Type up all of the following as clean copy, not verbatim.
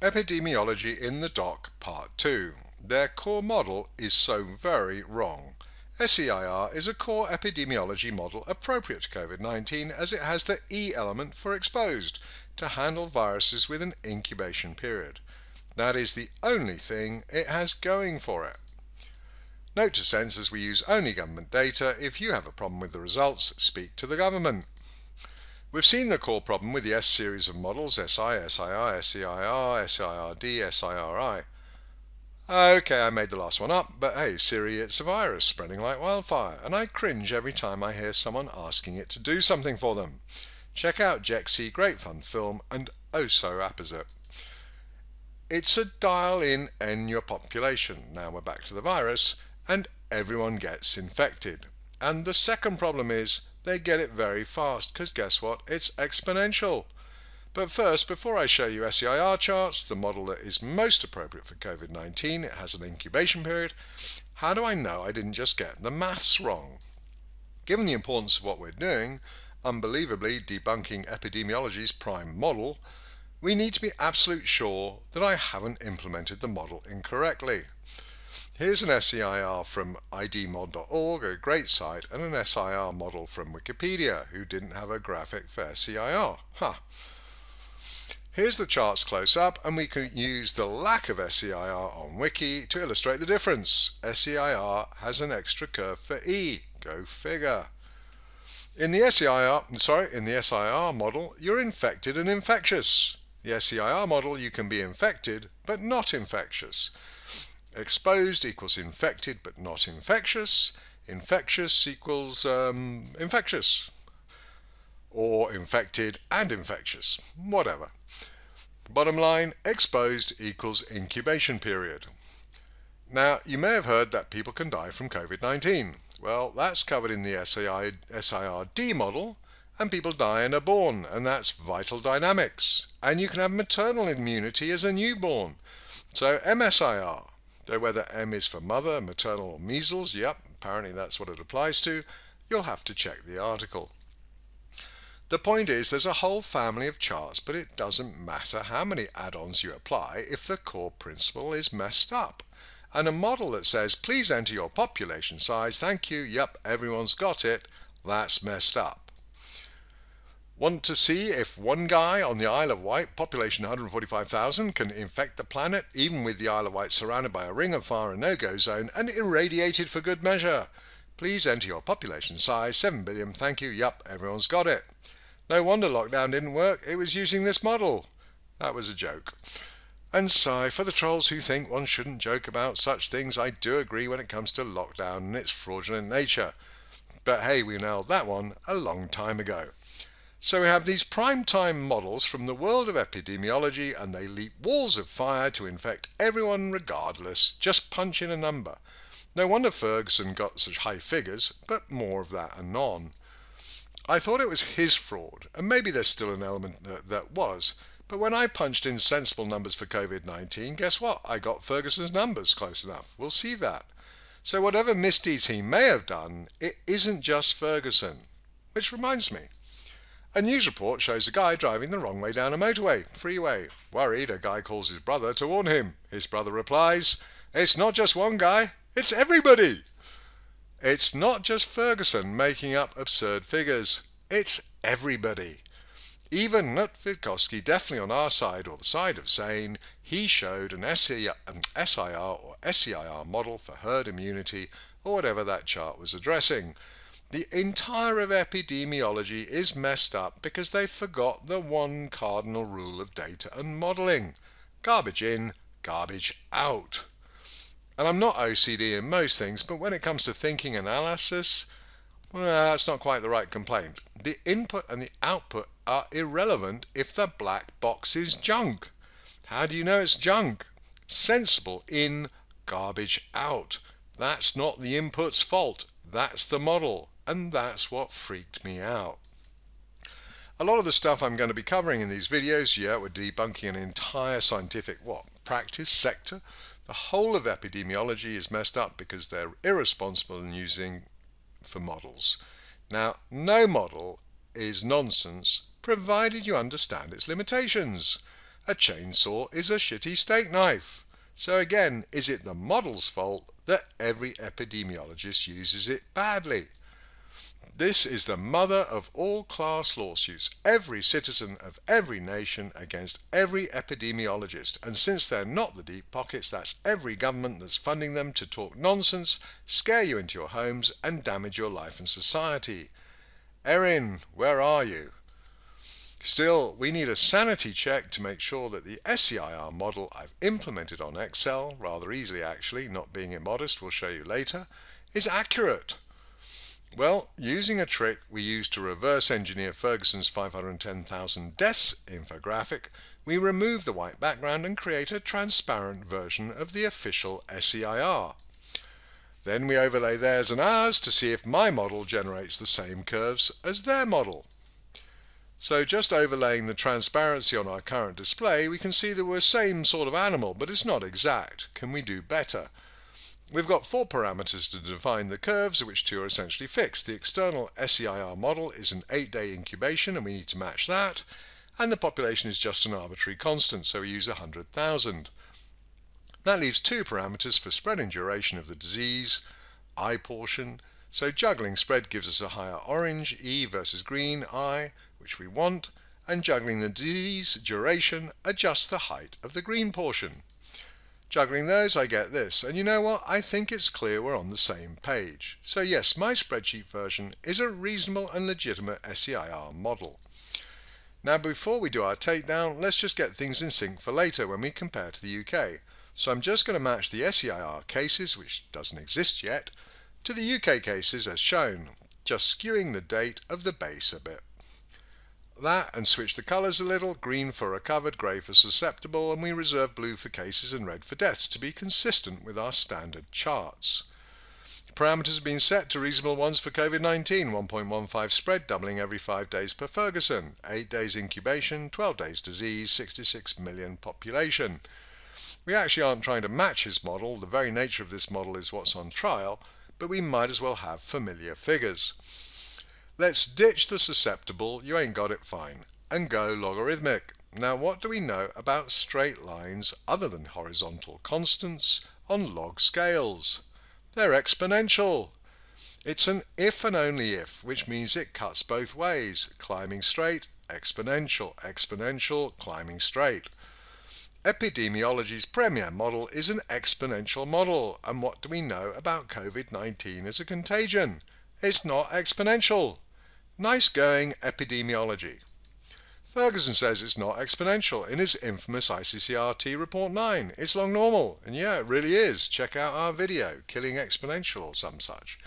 Epidemiology in the Dock Part 2. Their core model is so very wrong. SEIR is a core epidemiology model appropriate to COVID-19 as it has the E element for exposed, to handle viruses with an incubation period. That is the only thing it has going for it. Note to censors, we use only government data. If you have a problem with the results, speak to the government. We've seen the core problem with the S series of models, SI, SIR, SEIR, SIRD, SIRI. Okay, I made the last one up, but hey Siri, it's a virus spreading like wildfire, and I cringe every time I hear someone asking it to do something for them. Check out Jexy, great fun film, and oh so apposite. It's a dial in your population. Now we're back to the virus, and everyone gets infected. And the second problem is, they get it very fast, because guess what? It's exponential. But first, before I show you SEIR charts, the model that is most appropriate for COVID-19, it has an incubation period. How do I know I didn't just get the maths wrong? Given the importance of what we're doing, unbelievably debunking epidemiology's prime model, we need to be absolute sure that I haven't implemented the model incorrectly. Here's an SEIR from idmod.org, a great site, and an SIR model from Wikipedia, who didn't have a graphic for SEIR. Here's the charts close up, and we can use the lack of SEIR on Wiki to illustrate the difference. SEIR has an extra curve for E. Go figure. In the SIR model, you're infected and infectious. The SEIR model, you can be infected, but not infectious. Exposed equals infected but not infectious. Infectious equals infectious. Or infected and infectious. Whatever. Bottom line, exposed equals incubation period. Now, you may have heard that people can die from COVID-19. Well, that's covered in the SIRD model, and people die and are born, and that's vital dynamics. And you can have maternal immunity as a newborn. So MSIR. Though whether M is for mother, maternal or measles, yep, apparently that's what it applies to, you'll have to check the article. The point is there's a whole family of charts, but it doesn't matter how many add-ons you apply if the core principle is messed up. And a model that says, please enter your population size, thank you, yep, everyone's got it, that's messed up. Want to see if one guy on the Isle of Wight, population 145,000, can infect the planet, even with the Isle of Wight surrounded by a ring of fire and no-go zone, and irradiated for good measure? Please enter your population size, 7 billion, thank you, yup, everyone's got it. No wonder lockdown didn't work, it was using this model. That was a joke. And sigh for the trolls who think one shouldn't joke about such things. I do agree when it comes to lockdown and its fraudulent nature. But hey, we nailed that one a long time ago. So we have these prime-time models from the world of epidemiology, and they leap walls of fire to infect everyone regardless. Just punch in a number. No wonder Ferguson got such high figures, but more of that anon. I thought it was his fraud, and maybe there's still an element that was, but when I punched in sensible numbers for COVID-19, guess what? I got Ferguson's numbers close enough. We'll see that. So whatever misdeeds he may have done, it isn't just Ferguson. Which reminds me. A news report shows a guy driving the wrong way down a motorway, freeway. Worried, a guy calls his brother to warn him. His brother replies, "It's not just one guy, it's everybody." It's not just Ferguson making up absurd figures. It's everybody. Even Nutvikowski, definitely on our side or the side of sane, he showed an SIR or SEIR model for herd immunity or whatever that chart was addressing. The entire of epidemiology is messed up because they forgot the one cardinal rule of data and modelling. Garbage in, garbage out. And I'm not OCD in most things, but when it comes to thinking analysis, well, that's not quite the right complaint. The input and the output are irrelevant if the black box is junk. How do you know it's junk? Sensible in, garbage out. That's not the input's fault. That's the model. And that's what freaked me out. A lot of the stuff I'm going to be covering in these videos, we're debunking an entire scientific, practice sector. The whole of epidemiology is messed up because they're irresponsible in using for models. Now, no model is nonsense provided you understand its limitations. A chainsaw is a shitty steak knife. So again, is it the model's fault that every epidemiologist uses it badly? This is the mother of all class lawsuits, every citizen of every nation against every epidemiologist. And since they're not the deep pockets, that's every government that's funding them to talk nonsense, scare you into your homes, and damage your life and society. Erin, where are you? Still, we need a sanity check to make sure that the SEIR model I've implemented on Excel, rather easily actually, not being immodest, we'll show you later, is accurate. Well, using a trick we used to reverse engineer Ferguson's 510,000 deaths infographic, we remove the white background and create a transparent version of the official SEIR. Then we overlay theirs and ours to see if my model generates the same curves as their model. So just overlaying the transparency on our current display, we can see that we're the same sort of animal, but it's not exact. Can we do better? We've got 4 parameters to define the curves, of which 2 are essentially fixed. The external SEIR model is an 8-day incubation, and we need to match that. And the population is just an arbitrary constant, so we use 100,000. That leaves 2 parameters for spread and duration of the disease, I portion. So juggling spread gives us a higher orange, E versus green, I, which we want, and juggling the disease duration adjusts the height of the green portion. Juggling those, I get this, and you know what, I think it's clear we're on the same page. So yes, my spreadsheet version is a reasonable and legitimate SEIR model. Now before we do our takedown, let's just get things in sync for later when we compare to the UK. So I'm just going to match the SEIR cases, which doesn't exist yet, to the UK cases as shown, just skewing the date of the base a bit. That, and switch the colours a little, green for recovered, grey for susceptible, and we reserve blue for cases and red for deaths to be consistent with our standard charts. Parameters have been set to reasonable ones for COVID-19, 1.15 spread, doubling every 5 days per Ferguson, 8 days incubation, 12 days disease, 66 million population. We actually aren't trying to match his model, the very nature of this model is what's on trial, but we might as well have familiar figures. Let's ditch the susceptible, you ain't got it fine, and go logarithmic. Now what do we know about straight lines other than horizontal constants on log scales? They're exponential. It's an if and only if, which means it cuts both ways, climbing straight, exponential, exponential, climbing straight. Epidemiology's premier model is an exponential model, and what do we know about COVID-19 as a contagion? It's not exponential. Nice going, epidemiology. Ferguson says it's not exponential in his infamous ICCRT Report 9. It's log normal, and yeah, it really is. Check out our video, Killing Exponential or some such.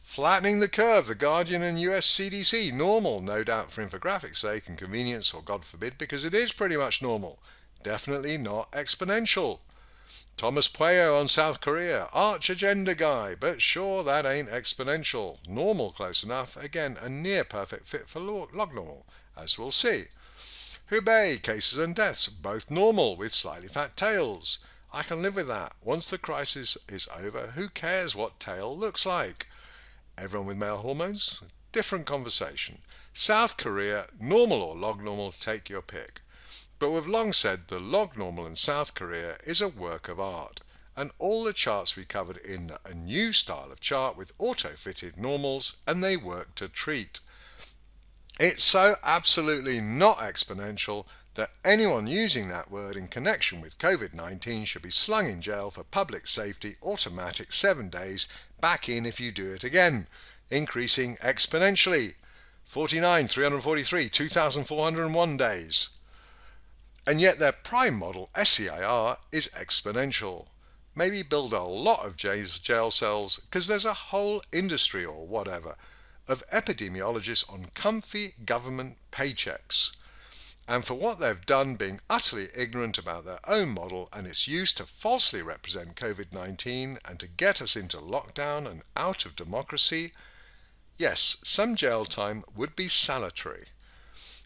Flattening the curve, The Guardian and US CDC, normal, no doubt for infographics' sake and convenience, or God forbid, because it is pretty much normal. Definitely not exponential. Thomas Pueo on South Korea, arch agenda guy, but sure that ain't exponential. Normal close enough, again a near perfect fit for log normal, as we'll see. Hubei, cases and deaths, both normal with slightly fat tails. I can live with that. Once the crisis is over, who cares what tail looks like? Everyone with male hormones? Different conversation. South Korea, normal or log normal, take your pick. But we've long said the log normal in South Korea is a work of art, and all the charts we covered in a new style of chart with auto-fitted normals, and they work to treat. It's so absolutely not exponential that anyone using that word in connection with COVID-19 should be slung in jail for public safety, automatic 7 days, back in if you do it again, increasing exponentially. 49, 343, 2,401 days. And yet their prime model, SEIR, is exponential. Maybe build a lot of jail cells, because there's a whole industry or whatever of epidemiologists on comfy government paychecks. And for what they've done, being utterly ignorant about their own model and its use to falsely represent COVID-19 and to get us into lockdown and out of democracy, yes, some jail time would be salutary.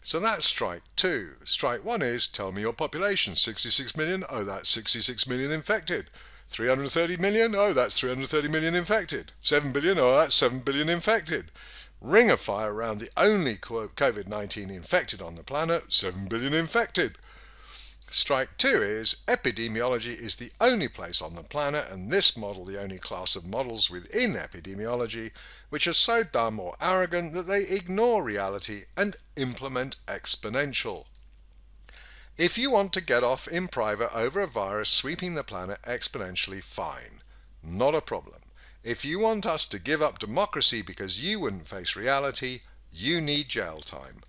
So that's strike 2. Strike 1 is, tell me your population, 66 million, oh that's 66 million infected. 330 million, oh that's 330 million infected. 7 billion, oh that's 7 billion infected. Ring of fire around the only quote COVID-19 infected on the planet, 7 billion infected. Strike 2 is epidemiology is the only place on the planet, and this model the only class of models within epidemiology, which are so dumb or arrogant that they ignore reality and implement exponential. If you want to get off in private over a virus sweeping the planet exponentially, fine. Not a problem. If you want us to give up democracy because you wouldn't face reality, you need jail time.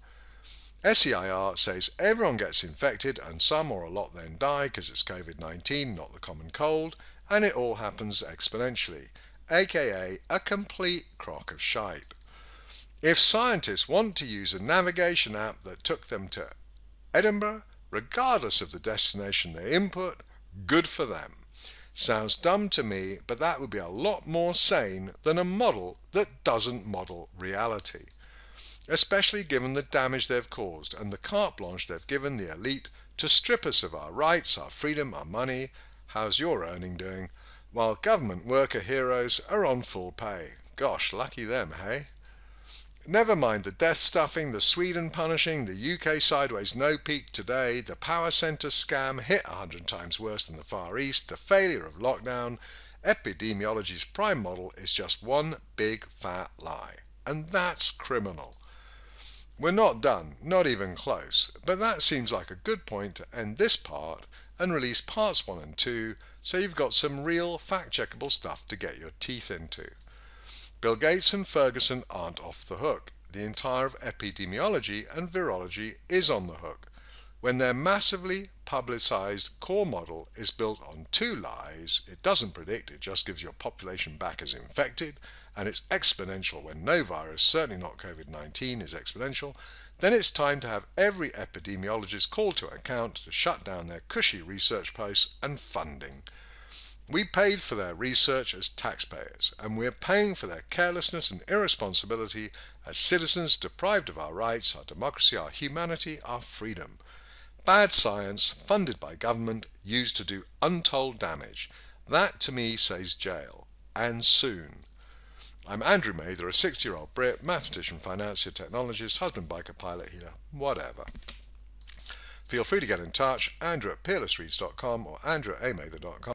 SEIR says everyone gets infected and some or a lot then die because it's COVID-19, not the common cold, and it all happens exponentially, aka a complete crock of shite. If scientists want to use a navigation app that took them to Edinburgh, regardless of the destination they input, good for them. Sounds dumb to me, but that would be a lot more sane than a model that doesn't model reality. Especially given the damage they've caused and the carte blanche they've given the elite to strip us of our rights, our freedom, our money. How's your earning doing? While government worker heroes are on full pay. Gosh, lucky them, hey? Never mind the death stuffing, the Sweden punishing, the UK sideways no peak today, the power centre scam hit 100 times worse than the Far East, the failure of lockdown. Epidemiology's prime model is just one big fat lie. And that's criminal. We're not done, not even close, but that seems like a good point to end this part and release parts 1 and 2 so you've got some real fact-checkable stuff to get your teeth into. Bill Gates and Ferguson aren't off the hook. The entire of epidemiology and virology is on the hook. When their massively publicized core model is built on 2 lies, it doesn't predict, it just gives your population back as infected, and it's exponential when no virus, certainly not COVID-19, is exponential, then it's time to have every epidemiologist called to account to shut down their cushy research posts and funding. We paid for their research as taxpayers, and we're paying for their carelessness and irresponsibility as citizens deprived of our rights, our democracy, our humanity, our freedom. Bad science, funded by government, used to do untold damage. That to me says jail. And soon. I'm Andrew Mather, a 60-year-old Brit, mathematician, financier, technologist, husband, biker, pilot, healer, whatever. Feel free to get in touch, Andrew at peerlessreads.com or andrew@amather.com.